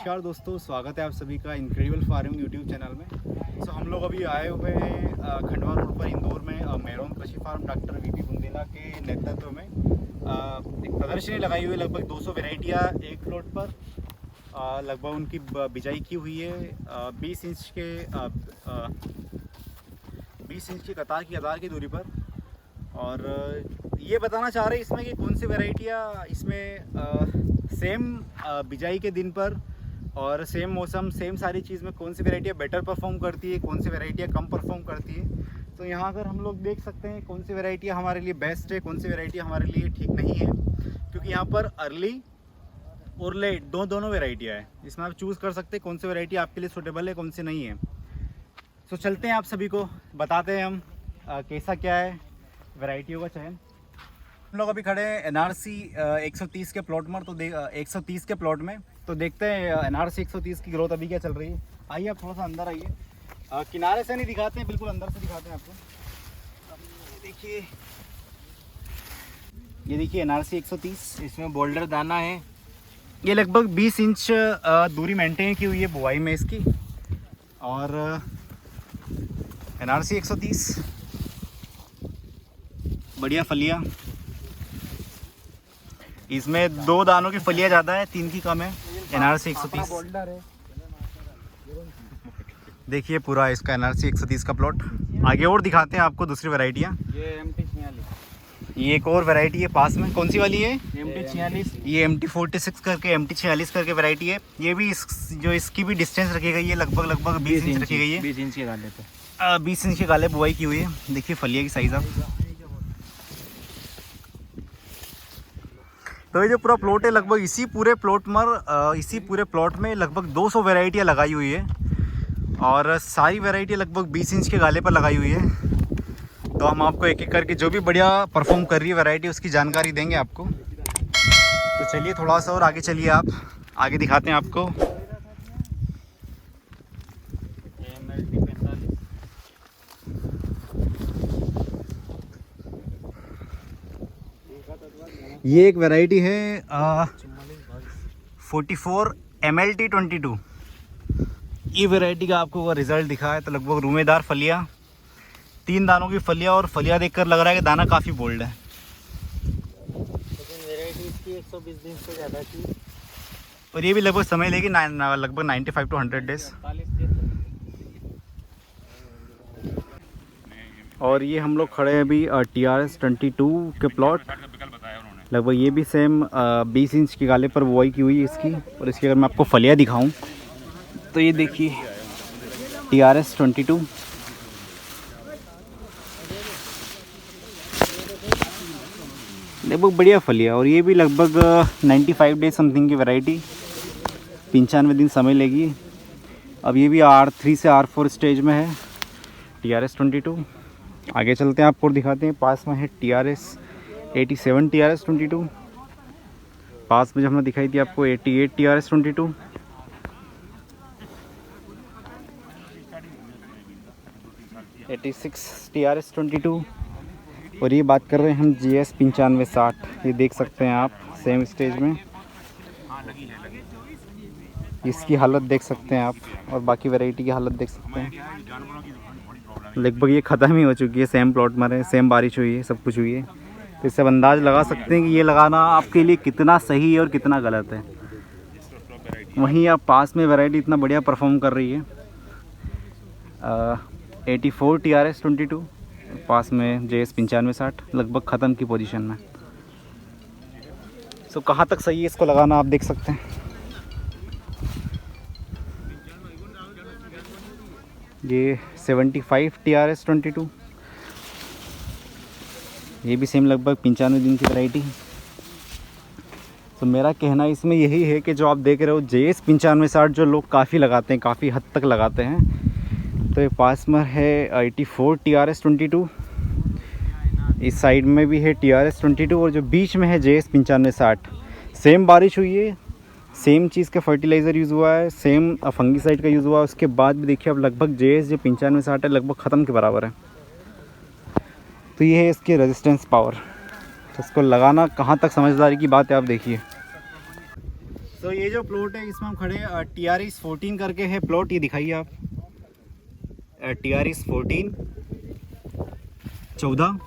नमस्कार दोस्तों, स्वागत है आप सभी का इनक्रेडिबल फार्मिंग यूट्यूब चैनल में। हम लोग अभी आए हुए हैं खंडवा रोड पर इंदौर में मेहरोन पशु फार्म डॉक्टर वीपी बुंदेला के नेतृत्व में एक प्रदर्शनी लगाई हुई है। लगभग 200 वैरायटियाँ एक फ्लोट पर लगभग उनकी बिजाई की हुई है 20 इंच की कतार की दूरी पर। और ये बताना चाह रहे हैं इसमें कि कौन सी वैरायटियाँ इसमें सेम बिजाई के दिन पर और सेम मौसम सेम सारी चीज़ में कौन सी वैरायटियाँ बेटर परफॉर्म करती है, कौन सी वैरायटियाँ कम परफॉर्म करती है। तो यहाँ अगर हम लोग देख सकते हैं कौन सी वैरायटियाँ हमारे लिए बेस्ट है, कौन सी वैरायटियाँ हमारे लिए ठीक नहीं है, क्योंकि यहाँ पर अर्ली और लेट दोनों वैरायटियाँ है। इसमें आप चूज़ कर सकते हैं कौन सी वैरायटी आपके लिए सूटेबल है, कौन सी नहीं है। तो चलते हैं, आप सभी को बताते हैं हम कैसा क्या है वैरायटियों का चयन। हम लोग अभी खड़े हैं एनआरसी 130 के प्लॉट में। तो 130 के प्लॉट में तो देखते हैं एनआरसी 130 की ग्रोथ अभी क्या चल रही है। आइए आप थोड़ा सा अंदर आइए, किनारे से नहीं दिखाते हैं, बिल्कुल अंदर से दिखाते हैं आपको। देखिए, ये देखिए एनआरसी 130, इसमें बोल्डर दाना है। ये लगभग 20 इंच दूरी मेंटेन की हुई है बुआई में इसकी। और एनआरसी 130 बढ़िया फलियाँ, इसमें 2 दानों की फलियाँ ज़्यादा है, 3 की कम है। एनआरसी 130 देखिए पूरा इसका एनआरसी 130 का प्लॉट। आगे और दिखाते हैं आपको दूसरी वैरायटियाँ। ये MT46, ये एक और वैरायटी है पास में। कौन सी वाली है? MT46। ये MT46 करके MT46 करके वैरायटी है। ये भी जो इसकी भी डिस्टेंस रखी गई है लगभग 20 इंच रखी गई है। 20 इंच के गाले पे 20 इंच के गाले बुआई की हुई है। देखिए फलिया की साइज़ आप। तो ये जो पूरा प्लॉट है लगभग इसी पूरे प्लॉट में लगभग 200 वैरायटियाँ लगाई हुई है। और सारी वैरायटी लगभग 20 इंच के गाले पर लगाई हुई है। तो हम आपको एक एक करके जो भी बढ़िया परफॉर्म कर रही है वैरायटी उसकी जानकारी देंगे आपको। तो चलिए थोड़ा सा और आगे चलिए, आप आगे दिखाते हैं आपको। ये एक वैरायटी है 44 MLT22। ये वैरायटी का आपको रिजल्ट दिखा है। तो लगभग रूमेदार फलियाँ, 3 दानों की फलियाँ, और फलियाँ देखकर लग रहा है कि दाना काफ़ी बोल्ड है। लेकिन वैरायटी इसकी 120 दिन से ज़्यादा की, और ये भी लगभग समय लेगी लगभग 95 to 100 डेज। 45 दिन। और ये हम लोग खड़े हैं अभी TRS 22 के प्लॉट। लगभग ये भी सेम 20 इंच की गाले पर बुआई की हुई है इसकी। और इसकी अगर मैं आपको फलियाँ दिखाऊं तो ये देखिए TRS 22। लगभग बढ़िया फलियाँ, और ये भी लगभग 95 डेज समथिंग की वैरायटी, 95 दिन समय लेगी। अब ये भी R3 से R4 स्टेज में है TRS 22। आगे चलते हैं, आपको दिखाते हैं। पास में है TRS 87 TRS 22। पास में जो हमने दिखाई थी आपको 88 TRS 22। TRS 22। और ये बात कर रहे हैं हम GS 9560। ये देख सकते हैं आप सेम स्टेज में। इसकी हालत देख सकते हैं आप, और बाकी वैरायटी की हालत देख सकते हैं। लगभग ये ख़त्म ही हो चुकी है, सेम प्लॉट में है, सेम बारिश हुई है, सब कुछ हुई है। तो इससे अंदाज़ लगा सकते हैं कि ये लगाना आपके लिए कितना सही है और कितना गलत है। वहीं आप पास में वैरायटी इतना बढ़िया परफॉर्म कर रही है 84 TRS 22। पास में JS 9560 लगभग ख़त्म की पोजीशन में। सो कहाँ तक सही है इसको लगाना आप देख सकते हैं। ये 75 TRS 22। ये भी सेम लगभग 95 दिन की वैरायटी। तो मेरा कहना इसमें यही है कि जो आप देख रहे हो JS 9560 जो लोग काफ़ी लगाते हैं, काफ़ी हद तक लगाते हैं। तो ये पास में है 84 TRS 22। इस साइड में भी है TRS 22, और जो बीच में है JS 9560। सेम बारिश हुई है, सेम चीज़ का फर्टिलाइज़र यूज़ हुआ है, सेम फंगीसाइड का यूज़ हुआ है। उसके बाद भी देखिए अब लगभग JS जो 9560 है लगभग ख़त्म के बराबर है। तो ये है इसकी रेजिस्टेंस पावर। तो इसको लगाना कहाँ तक समझदारी की बात है आप देखिए। सो ये जो प्लॉट है इसमें हम खड़े TRS 14 करके है प्लॉट, ये दिखाइए आप। TRS 14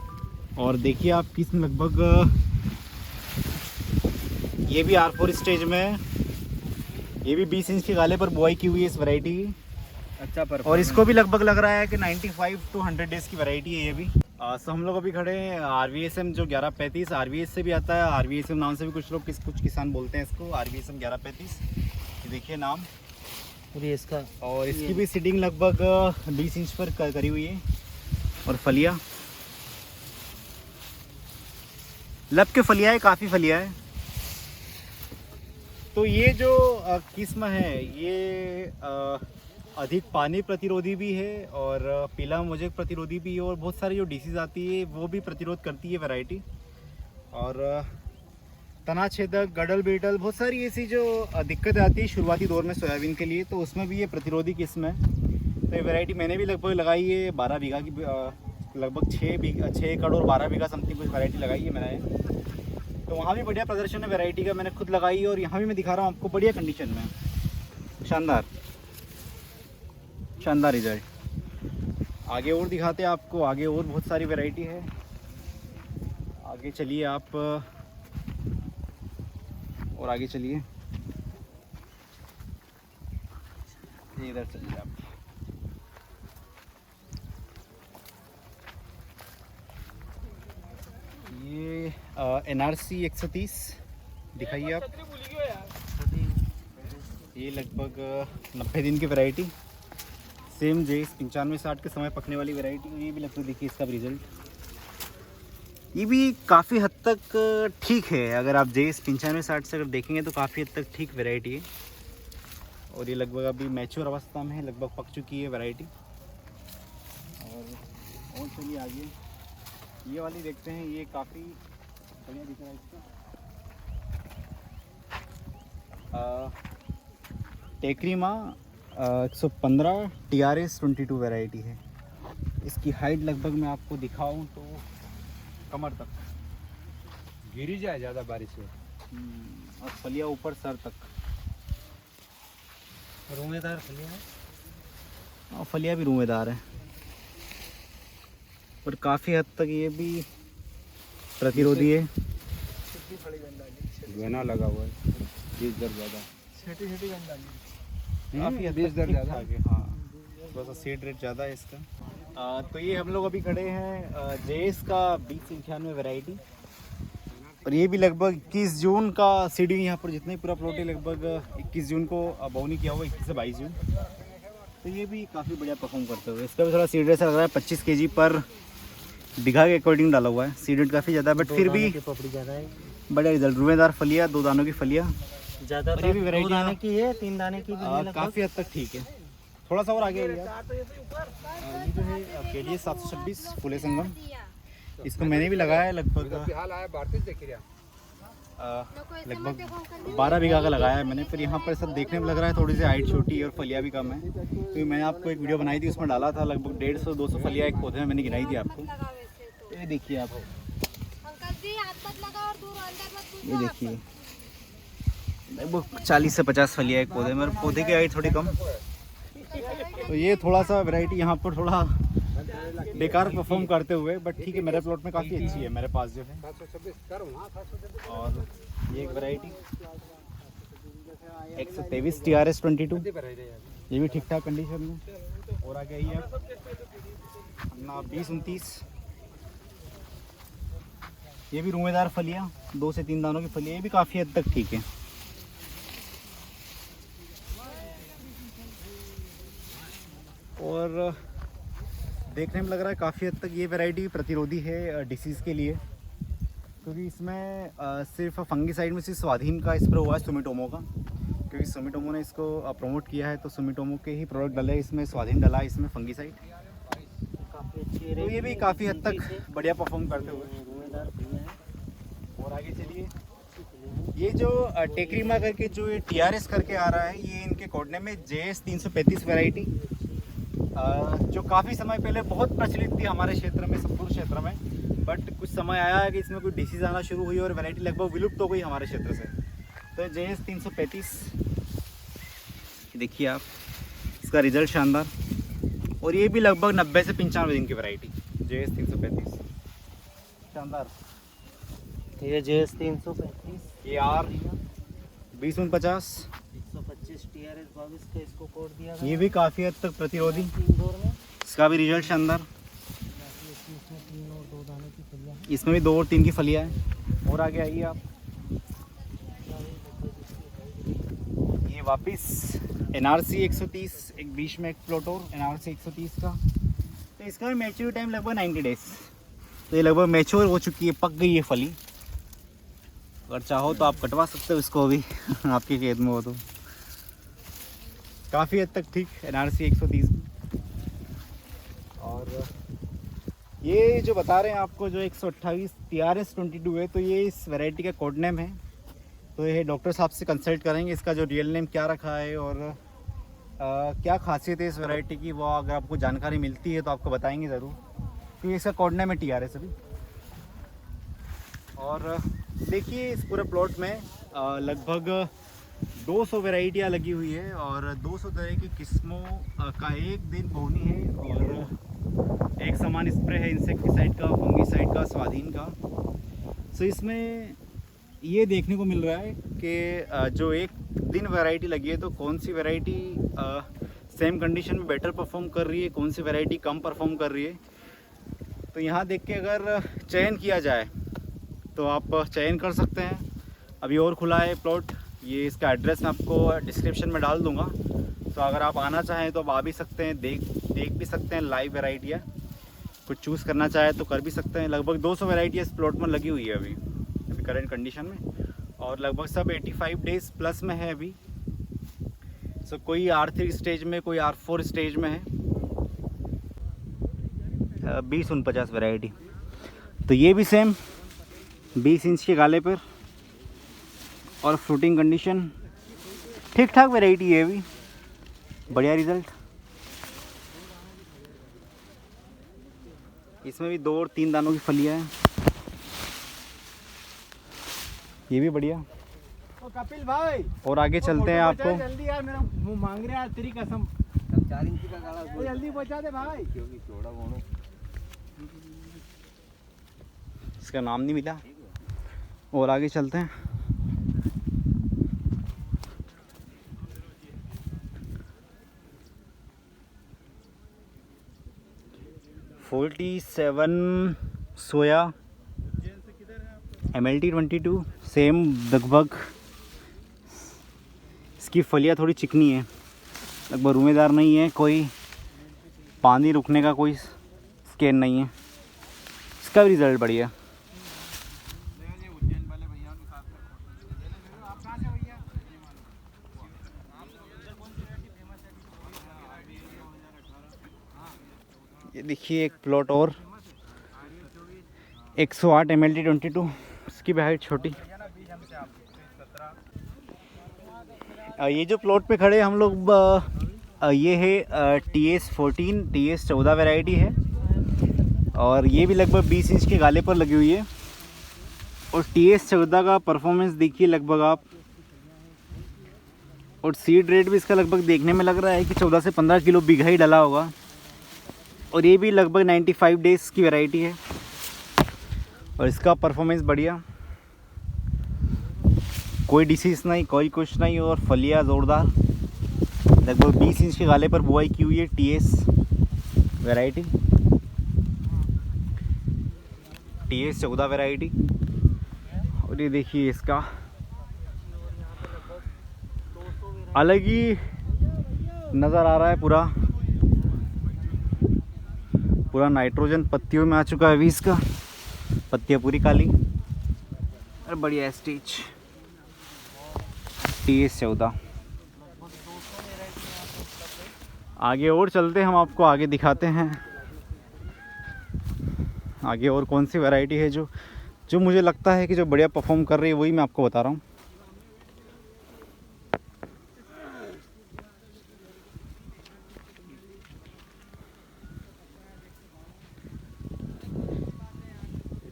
और देखिए आप किस लगभग ये भी R4 स्टेज में है। ये भी 20 इंच के गाले पर बुआई की हुई है इस वैरायटी की। अच्छा पर और इसको भी लगभग लग रहा है कि 95 to 100 डेज़ की वैरायटी है ये भी। सो हम लोग अभी खड़े हैं RVSM जो 1135 RVS से भी आता है, RVSM नाम से भी कुछ लोग कुछ किसान बोलते हैं इसको, RVSM 1135। ये देखिए नाम। और ये इसका और इसकी भी सीडिंग लगभग 20 इंच पर करी हुई है। और फलिया लब के फलिया है, काफ़ी फलिया है। तो ये जो किस्म है ये अधिक पानी प्रतिरोधी भी है और पीला मोजेक प्रतिरोधी भी है और बहुत सारी जो डिसीज़ आती है वो भी प्रतिरोध करती है वैरायटी। और तना छेदक, गडल बीटल, बहुत सारी ऐसी जो दिक्कत आती है शुरुआती दौर में सोयाबीन के लिए, तो उसमें भी ये प्रतिरोधी किस्म है। तो ये वैरायटी मैंने भी लगभग लगाई है 12 बीघा की, लगभग 6 एकड़ और 12 बीघा समथिंग कुछ वैरायटी लगाई है मैंने। तो वहाँ भी बढ़िया प्रदर्शन है वैरायटी का, मैंने खुद लगाई है और यहाँ भी मैं दिखा रहा हूँ आपको बढ़िया कंडीशन में, शानदार शानदार रिजल्ट। आगे और दिखाते हैं आपको, आगे और बहुत सारी वैरायटी है। आगे चलिए आप और आगे चलिए, इधर चलिए आप। ये NRC 130 दिखाइए आप। ये लगभग 90 दिन की वैरायटी, सेम JS 95-60 के समय पकने वाली वैरायटी। ये भी लगभग देखिए इसका रिजल्ट, ये भी काफ़ी हद तक ठीक है। अगर आप JS 95-60 से अगर देखेंगे तो काफ़ी हद तक ठीक वैरायटी है। और ये लगभग अभी मैच्योर अवस्था में है, लगभग पक चुकी है वैरायटी। और चलिए आगे ये वाली देखते हैं, ये काफ़ी बढ़िया दिख रहा है इसका। टेकरीमा 115 TRS 22 वैरायटी है। इसकी हाइट लगभग मैं आपको दिखाऊं तो कमर तक गिरी जाए ज़्यादा बारिश में। और फलिया ऊपर सर तक, रूमेदार फलिया है। और फलिया भी रूमेदार है और काफ़ी हद तक ये भी प्रतिरोधी है। गना लगा हुआ है, 20 दर ज़्यादा, छोटी छोटी गंदा काफ़ी हद 20 तक दर ठीक ज़्यादा। ठाक है। हाँ, थोड़ा सा सीड रेट ज़्यादा है इसका। तो ये हम लोग अभी खड़े हैं JS का 2095 वैरायटी। और ये भी लगभग 21 जून का सीडिंग, यहाँ पर जितने पूरा प्लॉट है लगभग 21 जून को बोनी किया हुआ, 21 से 22 जून। तो ये भी काफ़ी बढ़िया परफॉर्म करते हुए, इसका भी थोड़ा सीड रेट लग रहा है 25 kg पर बीघा के अकॉर्डिंग डाला हुआ है। सीड रेट काफ़ी ज़्यादा, बट फिर भी पपड़ी ज़्यादा है, बढ़िया रिजल्ट। रुएदार फलिया, 2 दानों की फलिया, ज़्यादा और ये भी 2 variety दाने की है, 3 दाने की भी है लगभग। काफ़ी हद तक ठीक है। थोड़ा सा और आगे ये जो है KDS 726 फुले संगम, इसको मैंने भी लगाया है लगभग हाल आया भारतीय देख रहा, लगभग 12 बीघा का लगाया है मैंने। फिर यहाँ पर सब देखने में लग रहा है थोड़ी सी हाइट छोटी है और फलिया भी कम है। तो मैंने आपको एक वीडियो बनाई थी, उसमें डाला था लगभग 150-200 फलिया एक पौधे में मैंने गिनाई थी आपको। ये देखिए आप, ये देखिए लगभग 40 से 50 फलिया एक पौधे में, और पौधे की हाइट थोड़ी कम। तो ये थोड़ा सा वैरायटी यहाँ पर थोड़ा बेकार परफॉर्म करते हुए, बट ठीक है, मेरे प्लॉट में काफ़ी अच्छी है मेरे पास जो है। 726 करो, हाँ 726 और ये एक वैरायटी 123 TRS 22, ये भी ठीक ठाक कंडीशन में। और आगे ये अपना 20-29, ये भी रूमेदार फलियाँ, 2 से 3 दानों की फलियाँ, ये भी काफ़ी हद तक ठीक है। और देखने में लग रहा है काफ़ी हद तक ये वैरायटी प्रतिरोधी है डिसीज़ के लिए, क्योंकि इसमें सिर्फ फंगीसाइड में सिर्फ स्वाधीन का स्प्रे हुआ है सुमिटोमो का, क्योंकि सुमिटोमो ने इसको प्रमोट किया है। तो सुमिटोमो के ही प्रोडक्ट डाले इसमें, स्वाधीन डाला है इसमें फंगीसाइड। काफ़ी अच्छी है, तो ये भी काफ़ी हद तक बढ़िया परफॉर्म करते हुए। रूमेदार फलिया है। और आगे चलिए, ये जो टेकरीमा करके जो ये TRS करके आ रहा है, ये इनके कोड नेम में JS 335 वैरायटी, जो काफ़ी समय पहले बहुत प्रचलित थी हमारे क्षेत्र में, संपूर्ण क्षेत्र में। बट कुछ समय आया है कि इसमें कोई डिसीज़ आना शुरू हुई और वैरायटी लगभग विलुप्त हो गई हमारे क्षेत्र से। तो JS 335 देखिए आप, इसका रिज़ल्ट शानदार, और ये भी लगभग 90 से 95 दिन की वैरायटी JS 335 शानदार। ये JS 335 ये R 2049 125 TRS 22 का इसको कोड दिया गया ये भी काफ़ी हद तक प्रतिरोधी, इंदौर में। इसका भी रिजल्ट शानदार। इसमें 3 और 2 दाने की फलियां हैं। इसमें भी 2 और 3 की फलियाँ हैं। और आगे आइए आप, ये वापस NRC 130, एक बीच में एक प्लोटोर NRC 130 का, तो इसका भी मैच्योर टाइम लगभग 90 डेज। तो ये लगभग मैच्योर हो चुकी है, पक गई है फली। अगर चाहो तो आप कटवा सकते हो इसको भी आपके खेत में हो तो। काफ़ी हद तक ठीक NRC 130। और ये जो बता रहे हैं आपको, जो 128 TRS 22 है, तो ये इस वैरायटी का कोड नेम है। तो ये डॉक्टर साहब से कंसल्ट करेंगे इसका जो रियल नेम क्या रखा है और क्या खासियत है इस वैरायटी की, वो अगर आपको जानकारी मिलती है तो आपको बताएंगे ज़रूर। तो ये इसका कोड नेम है TRS अभी। और देखिए इस पूरे प्लॉट में लगभग 200 वैरायटियाँ लगी हुई है और 200 तरह की किस्मों का एक दिन बोनी है, और एक समान स्प्रे है इंसेक्टिसाइड का, फंगिसाइड का, स्वाधीन का। सो इसमें ये देखने को मिल रहा है कि जो एक दिन वैरायटी लगी है तो कौन सी वैरायटी सेम कंडीशन में बेटर परफॉर्म कर रही है, कौन सी वैरायटी कम परफॉर्म कर रही है। तो यहाँ देख के अगर चयन किया जाए तो आप चयन कर सकते हैं। अभी और खुला है प्लॉट, ये इसका एड्रेस मैं आपको डिस्क्रिप्शन में डाल दूँगा। तो अगर आप आना चाहें तो आप आ भी सकते हैं, देख भी सकते हैं लाइव वैरायटियाँ। कुछ चूज़ करना चाहे तो कर भी सकते हैं। लगभग 200 वैरायटियाँ इस प्लॉट में लगी हुई है अभी करंट कंडीशन में, और लगभग सब 85 डेज प्लस में है अभी। सो कोई R3 स्टेज में, कोई R4 स्टेज में है। 2049 वैरायटी। तो ये भी सेम 20 इंच के गाले पर और फ्रूटिंग कंडीशन ठीक ठाक वैरायटी है अभी, बढ़िया रिजल्ट। इसमें भी 2 और 3 दानों की फलियाँ हैं, ये भी बढ़िया। ओ कपिल भाई, और आगे चलते हैं आपको, जल्दी यार, मेरा मुंह मांग रहा है तेरी कसम। 4 इंच का गाला जल्दी पहुंचा दे भाई, क्योंकि थोड़ा मोनो इसका नाम नहीं मिला। और आगे चलते हैं। $47 सोया MLT 22 सेम लगभग। इसकी फलियाँ थोड़ी चिकनी है, लगभग रूमेदार नहीं है, कोई पानी रुकने का कोई स्कैन नहीं है। इसका भी रिज़ल्ट बढ़िया। ये देखिए एक प्लॉट और 108 MLT 22, इसकी भी हाइट छोटी। ये जो प्लॉट पे खड़े हम लोग, ये है TS 14 TS 14 वैरायटी है, और ये भी लगभग 20 इंच के गाले पर लगी हुई है। और TS 14 का परफॉर्मेंस देखिए लगभग आप, और सीड रेट भी इसका लगभग देखने में लग रहा है कि 14 से 15 किलो बीघा ही डला होगा। और ये भी लगभग 95 डेज़ की वैरायटी है, और इसका परफॉर्मेंस बढ़िया, कोई डिसीज़ नहीं, कोई कुछ नहीं, और फलियाँ ज़ोरदार। लगभग 20 इंच के गाले पर बुआई की हुई है TS वैरायटी, TS 14 वैरायटी। और ये देखिए इसका अलग ही नज़र आ रहा है, पूरा नाइट्रोजन पत्तियों में आ चुका है अभी इसका, पत्तियाँ पूरी काली। और बढ़िया स्टेज TS 14। आगे और चलते हैं, हम आपको आगे दिखाते हैं आगे और कौन सी वैरायटी है जो मुझे लगता है कि जो बढ़िया परफॉर्म कर रही है, वही मैं आपको बता रहा हूँ।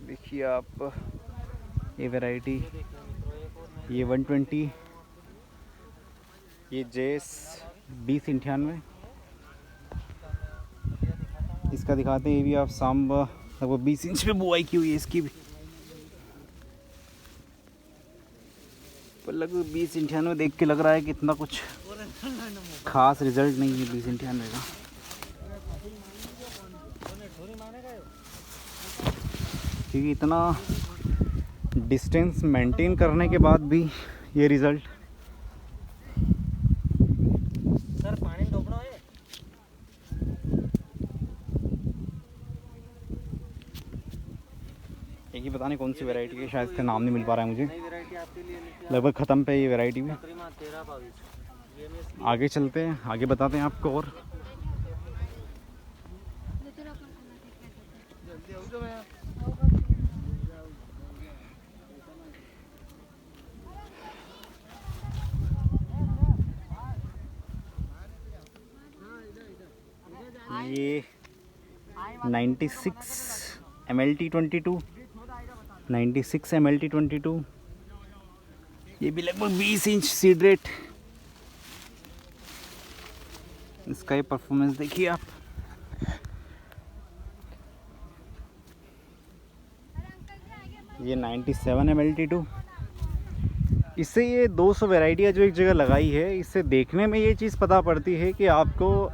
देखिए आप ये वैरायटी ये 120, ये JS 2098, इसका दिखाते हैं। ये भी आप सांबा लगभग 20 इंच पे बुआई की हुई है इसकी भी, पर लगभग 2098 देख के लग रहा है कि इतना कुछ खास रिजल्ट नहीं है 2098 का। क्योंकि इतना डिस्टेंस मेंटेन करने के बाद भी ये रिज़ल्ट। सर पानी डोबना है। एक ही पता नहीं कौन सी वैरायटी है, शायद इसका नाम नहीं मिल पा रहा है मुझे। नई वैरायटी आपके लिए लेके लगभग ख़त्म पे ये वैरायटी भी। तकरीबन 13-22 ये में इसकी आगे चलते हैं, आगे बताते हैं आपको। और ये 96 MLT 22, 96 MLT 22, ये भी लगभग 20 इंच सीड रेट। इसका ये परफॉर्मेंस देखिए आप। ये 97 MLT 2। इससे ये 200 वैरायटियाँ जो एक जगह लगाई है, इससे देखने में ये चीज़ पता पड़ती है कि आपको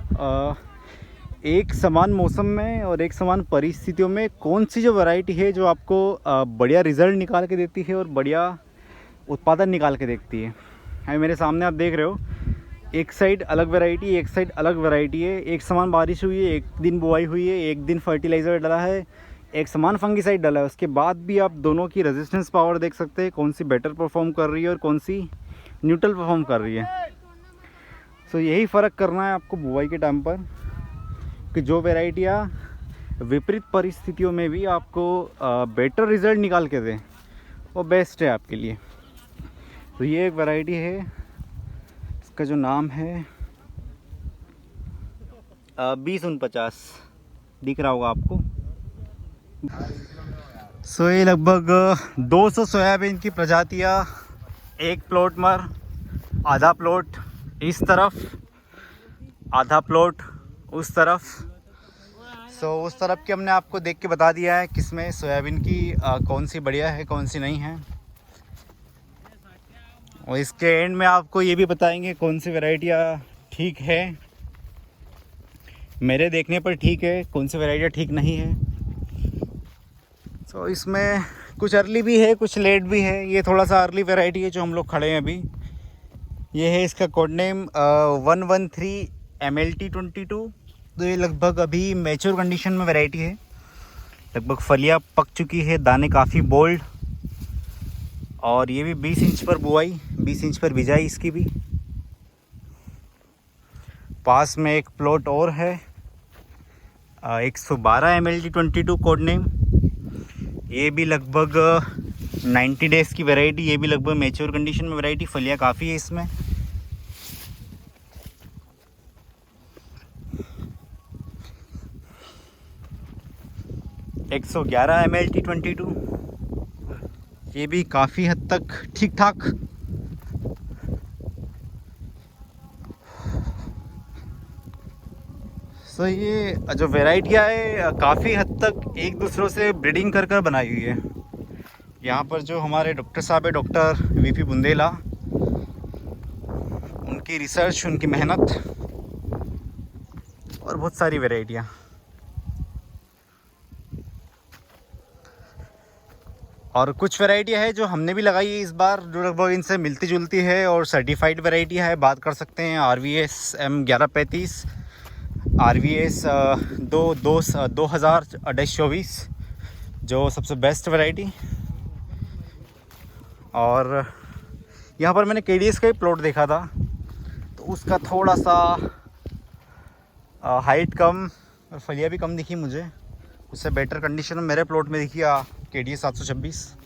एक समान मौसम में और एक समान परिस्थितियों में कौन सी जो वैरायटी है जो आपको बढ़िया रिज़ल्ट निकाल के देती है और बढ़िया उत्पादन निकाल के देखती है। अभी मेरे सामने आप देख रहे हो, एक साइड अलग वैरायटी, एक साइड अलग वैरायटी है। एक समान बारिश हुई है, एक दिन बुआई हुई है, एक दिन फर्टिलाइज़र डाला है, एक समान फंगीसाइड डाला है। उसके बाद भी आप दोनों की रेजिस्टेंस पावर देख सकते हैं, कौन सी बेटर परफॉर्म कर रही है और कौन सी न्यूट्रल परफॉर्म कर रही है। सो यही फ़र्क करना है आपको बुआई के टाइम पर, कि जो वैरायटियाँ विपरीत परिस्थितियों में भी आपको बेटर रिज़ल्ट निकाल के दें, वो बेस्ट है आपके लिए। तो ये एक वैरायटी है, इसका जो नाम है 2049, दिख रहा होगा आपको। सो ये लगभग 200 सोयाबीन की प्रजातियाँ एक प्लॉट में, आधा प्लॉट इस तरफ, आधा प्लॉट उस तरफ। सो उस तरफ की हमने आपको देख के बता दिया है किसमें सोयाबीन की कौन सी बढ़िया है, कौन सी नहीं है। और इसके एंड में आपको ये भी बताएंगे कौन सी वैरायटियाँ ठीक है, मेरे देखने पर ठीक है, कौन सी वैरायटियाँ ठीक नहीं है। सो इसमें कुछ अर्ली भी है, कुछ लेट भी है। ये थोड़ा सा अर्ली वैरायटी है जो हम लोग खड़े हैं अभी। ये है इसका कोड नेम 113 MLT 22। तो ये लगभग अभी मैच्योर कंडीशन में वैरायटी है, लगभग फलियाँ पक चुकी है, दाने काफ़ी बोल्ड। और ये भी 20 इंच पर बुआई, 20 इंच पर बिजाई इसकी भी। पास में एक प्लॉट और है 112 MLT 22 कोड नेम। ये भी लगभग 90 डेज़ की वैरायटी, ये भी लगभग मैच्योर कंडीशन में वैरायटी, फलियाँ काफ़ी है इसमें। एक 111 MLT 22, ये भी काफ़ी हद तक ठीक ठाक। सो ये जो वैरायटियाँ है काफ़ी हद तक एक दूसरों से ब्रीडिंग कर कर बनाई हुई है। यहाँ पर जो हमारे डॉक्टर साहब है, डॉक्टर VP बुंदेला, उनकी रिसर्च, उनकी मेहनत और बहुत सारी वैरायटियाँ। और कुछ वैरायटियाँ है जो हमने भी लगाई है इस बार, जो लगभग इनसे मिलती जुलती है और सर्टिफाइड वैरायटी है। बात कर सकते हैं RVS M1135, RVS 2024 जो सबसे बेस्ट वैरायटी। और यहाँ पर मैंने KDS का ही प्लॉट देखा था, तो उसका थोड़ा सा हाइट कम और फलियाँ भी कम दिखी मुझे। उससे बेटर कंडीशन में मेरे प्लॉट में दिखी KDS 726।